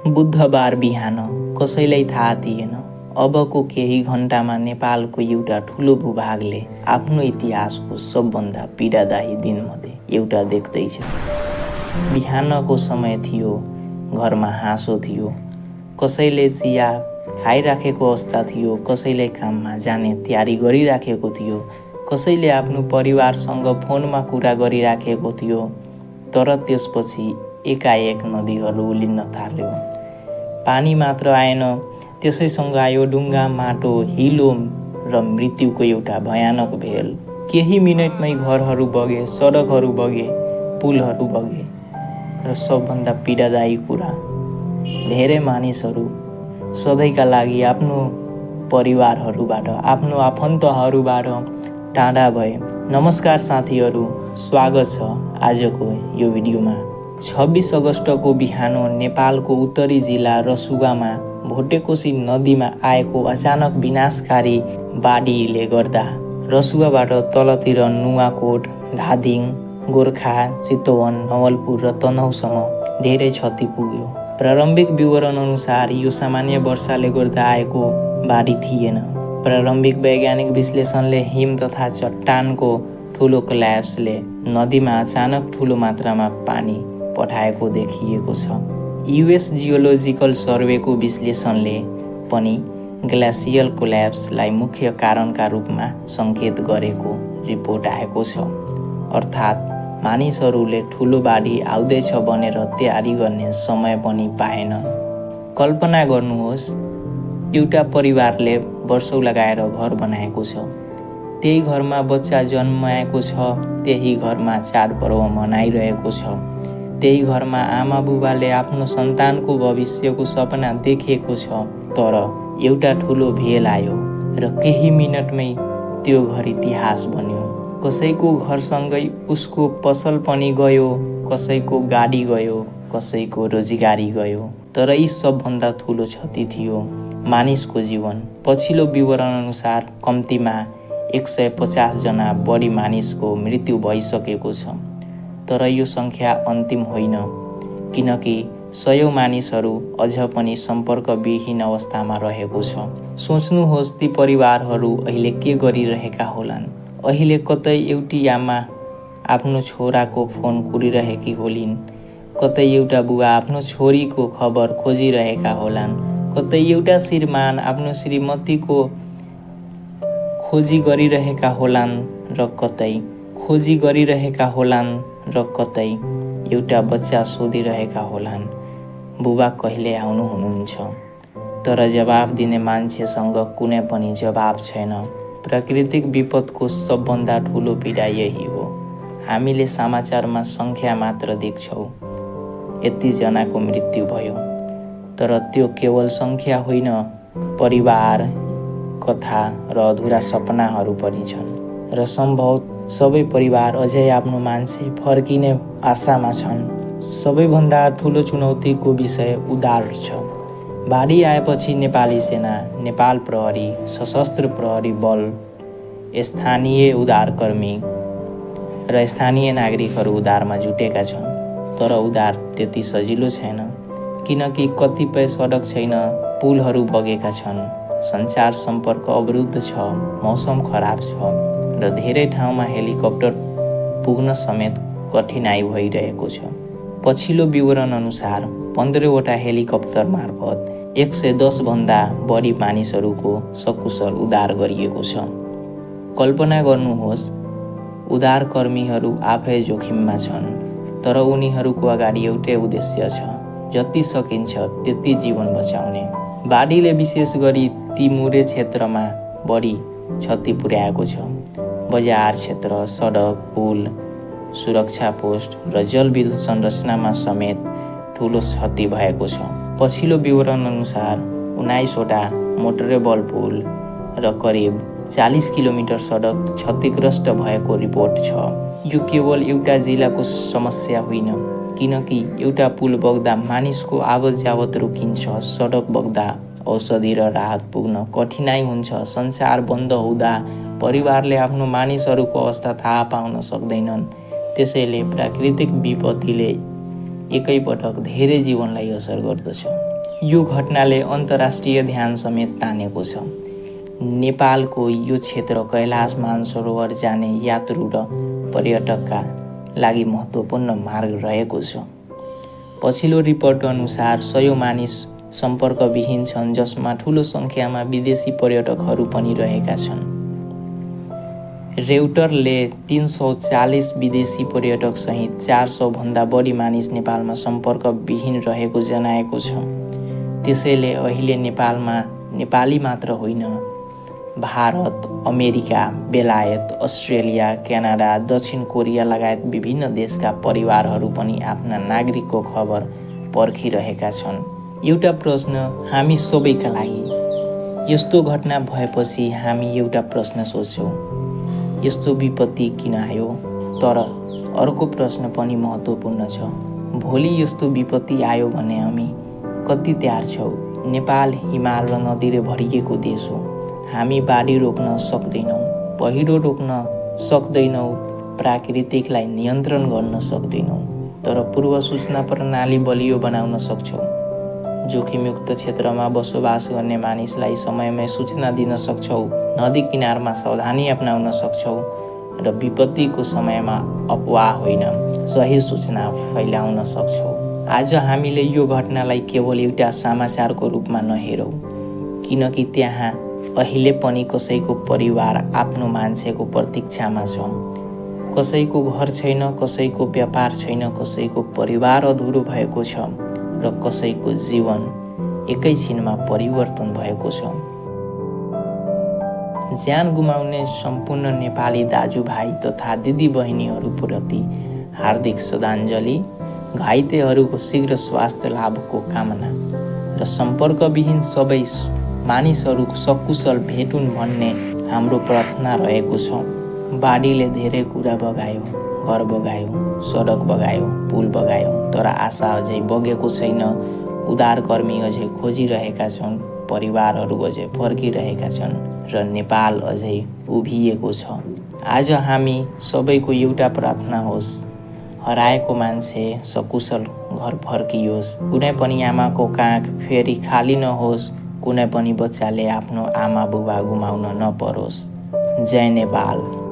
बुधबार बिहान कसैलाई थाहा थिएन अबको केही घन्टामा नेपालको एउटा ठुलो भूभागले आफ्नो इतिहासको सबभन्दा पीडादायी दिनमध्ये एउटा देख्दैछ। बिहानको समय थियो, घरमा हाँसो थियो, कसैले चिया खाइराखेको अवस्था थियो, कसैले काममा जाने तयारी गरिराखेको थियो, कसैले आफ्नो परिवारसँग फोनमा कुरा गरिराखेको थियो। तर त्यसपछि एकाएक नदीहरू उलिन्न थाल्यो। पानी मात्र आएन, त्यसैसँग आयो ढुङ्गा, माटो, हिलो र मृत्युको एउटा भयानक भेल। केही मिनटमै घरहरू बगे, सडकहरू बगे, पुलहरू बगे र सबभन्दा पीडादायी कुरा, धेरै मानिसहरू सधैँका लागि आफ्नो परिवारहरूबाट, आफ्नो आफन्तहरूबाट टाढा भए। नमस्कार साथीहरू, स्वागत छ आजको यो भिडियोमा। 26 अगस्तको बिहान नेपालको उत्तरी जिल्ला रसुवामा भोटेकोशी नदीमा आएको अचानक विनाशकारी बाढीले गर्दा रसुवाबाट तलतिर नुवाकोट, धादिङ, गोर्खा, चितवन, नवलपुर र तनहुँसम्म धेरै क्षति पुग्यो। प्रारम्भिक विवरण अनुसार यो सामान्य वर्षाले गर्दा आएको बाढी थिएन। प्रारम्भिक वैज्ञानिक विश्लेषणले हिम तथा चट्टानको ठुलो क्ल्याप्सले नदीमा अचानक ठुलो मात्रामा पानी पठाएको देखिएको छ। युएस जियोलोजिकल सर्वेको विश्लेषणले पनि ग्लेसियल कोल्याप्सलाई मुख्य कारणका रूपमा सङ्केत गरेको रिपोर्ट आएको छ। अर्थात् मानिसहरूले ठुलो बाढी आउँदैछ भनेर तयारी गर्ने समय पनि पाएन। कल्पना गर्नुहोस्, एउटा परिवारले वर्षौँ लगाएर घर बनाएको छ, त्यही घरमा बच्चा जन्माएको छ, त्यही घरमा चाडपर्व मनाइरहेको छ, त्यही घरमा आमा बुबाले आफ्नो सन्तानको भविष्यको सपना देखेको छ। तर एउटा ठुलो भेल आयो र केही मिनटमै त्यो घर इतिहास बन्यो। कसैको घरसँगै उसको पसल पनि गयो, कसैको गाडी गयो, कसैको रोजगारी गयो। तर यी सबभन्दा ठुलो क्षति थियो मानिसको जीवन। पछिल्लो विवरण अनुसार कम्तीमा 150 जना बढी मानिसको मृत्यु भइसकेको छ। तर यो सङ्ख्या अन्तिम होइन, किनकि सयौँ मानिसहरू अझ पनि सम्पर्कविहीन अवस्थामा रहेको छ। सोच्नुहोस्, ती परिवारहरू अहिले के गरिरहेका होलान्। अहिले कतै एउटी आमा आफ्नो छोराको फोन कुरिरहेकी होलिन्, कतै एउटा बुवा आफ्नो छोरीको खबर खोजिरहेका होलान्, कतै एउटा श्रीमान आफ्नो श्रीमतीको खोजी गरिरहेका होलान् र कतै एउटा बच्चा सोधिरहेका होलान्, बुबा कहिले आउनु हुनुहुन्छ। तर जवाब दिने मान्छेसँग कुनै पनि जवाब छैन। प्राकृतिक विपदको सबभन्दा ठुलो पीडा यही हो। हामीले समाचारमा सङ्ख्या मात्र देख्छौँ, यति जनाको मृत्यु भयो। तर त्यो केवल सङ्ख्या होइन, परिवार, कथा र अधुरा सपनाहरू पनि छन्। र सम्भव सबै परिवार अझै आफ्नो मान्छे फर्किने आशामा छन्। सबैभन्दा ठुलो चुनौतीको विषय उद्धार छ। बाढी आएपछि नेपाली सेना, नेपाल प्रहरी, सशस्त्र प्रहरी बल, स्थानीय उद्धारकर्मी र स्थानीय नागरिकहरू उद्धारमा जुटेका छन्। तर उद्धार त्यति सजिलो छैन, किनकि कतिपय सडक छैन, पुलहरू बगेका छन्, सञ्चार सम्पर्क अवरुद्ध छ, मौसम खराब छ र धेरै ठाउँमा हेलिकप्टर पुग्न समेत कठिनाइ भइरहेको छ। पछिल्लो विवरण अनुसार 15वटा हेलिकप्टर मार्फत 110 भन्दा बढी मानिसहरूको सकुशल उद्धार गरिएको छ। कल्पना गर्नुहोस्, उद्धारकर्मीहरू आफै जोखिममा छन्, तर उनीहरूको अगाडि एउटै उद्देश्य छ, जति सकिन्छ त्यति जीवन बचाउने। बाढीले विशेष गरी ती मुरे क्षेत्रमा बढी क्षति पुर्याएको छ। बजार क्षेत्र, सडक, पुल, सुरक्षा पोस्ट र जलविद्युत संरचनामा समेत ठुलो क्षति भएको छ। पछिल्लो विवरण अनुसार 19वटा मोटरेबल पुल र करिब 40 किलोमिटर सडक क्षतिग्रस्त भएको रिपोर्ट छ। यो केवल एउटा जिल्लाको समस्या होइन, किनकि एउटा पुल बग्दा मानिसको आवत जावत रोकिन्छ, सडक बग्दा औषधि र राहत पुग्न कठिनाइ हुन्छ, सञ्चार बन्द हुँदा परिवारले आफ्नो मानिसहरूको अवस्था थाहा पाउन सक्दैनन्। त्यसैले प्राकृतिक विपत्तिले एकैपटक धेरै जीवनलाई असर गर्दछ। यो घटनाले अन्तर्राष्ट्रिय ध्यान समेत तानेको छ। नेपालको यो क्षेत्र कैलाश मानसरोवर जाने यात्रु र पर्यटकका लागि महत्त्वपूर्ण मार्ग रहेको छ। पछिल्लो रिपोर्ट अनुसार 100 मानिस सम्पर्कविहीन छन्, जसमा ठूलो सङ्ख्यामा विदेशी पर्यटकहरू पनि रहेका छन्। रेउटरले 340 विदेशी पर्यटक सहित 400 भन्दा बढी मानिस नेपालमा सम्पर्कविहीन रहेको जनाएको छ। त्यसैले अहिले नेपालमा नेपाली मात्र होइन, भारत, अमेरिका, बेलायत, अस्ट्रेलिया, क्यानाडा, दक्षिण कोरिया लगायत विभिन्न देशका परिवारहरू पनि आफ्ना नागरिकको खबर पर्खिरहेका छन्। एउटा प्रश्न हामी सबैका लागि, यस्तो घटना भएपछि हामी एउटा प्रश्न सोच्छौँ, यस्तो विपत्ति किन आयो? तर अर्को प्रश्न पनि महत्त्वपूर्ण छ, भोलि यस्तो विपत्ति आयो भने हामी कति तयार छौँ? नेपाल हिमाल र नदीले भरिएको देश हो। हामी बाढी रोक्न सक्दैनौँ, पहिरो रोक्न सक्दैनौँ, प्राकृतिकलाई नियन्त्रण गर्न सक्दैनौँ, तर पूर्व सूचना प्रणाली बलियो बनाउन सक्छौँ। जोखिमयुक्त क्षेत्रमा बसोबास गर्ने मानिसलाई समयमै सूचना दिन सक्छौँ, नदी किनारमा सावधानी अपनाउन सक्छौँ र विपत्तिको समयमा अफवाह होइन, सही सूचना फैलाउन सक्छौँ। आज हामीले यो घटनालाई केवल एउटा समाचारको रूपमा नहेरौँ, किनकि त्यहाँ अहिले पनि कसैको परिवार आफ्नो मान्छेको प्रतीक्षामा छ। कसैको घर छैन, कसैको व्यापार छैन, कसैको परिवार अधुरो भएको छ र कसैको जीवन एकैछिनमा परिवर्तन भएको छ। ज्यान गुमाउने सम्पूर्ण नेपाली दाजुभाइ तथा दिदीबहिनीहरूप्रति हार्दिक श्रद्धाञ्जली, घाइतेहरूको शीघ्र स्वास्थ्य लाभको कामना र सम्पर्कविहीन सबै मानिसहरू सकुशल भेटुन् भन्ने हाम्रो प्रार्थना रहेको छ। बाढीले धेरै कुरा बगायो, घर बगायो, सडक बगायो, पुल बगायो, तर आशा अझै बगेको छैन। उद्धारकर्मी अझै खोजिरहेका छन्, परिवारहरू अझै फर्किरहेका छन् र नेपाल अझै उभिएको छ। आज हामी सबैको एउटा प्रार्थना होस्, हराएको मान्छे सकुशल घर फर्कियोस्, कुनै पनि आमाको काख फेरि खाली नहोस्, कुनै पनि बच्चाले आफ्नो आमा बुबा गुमाउन नपरोस्। जय नेपाल।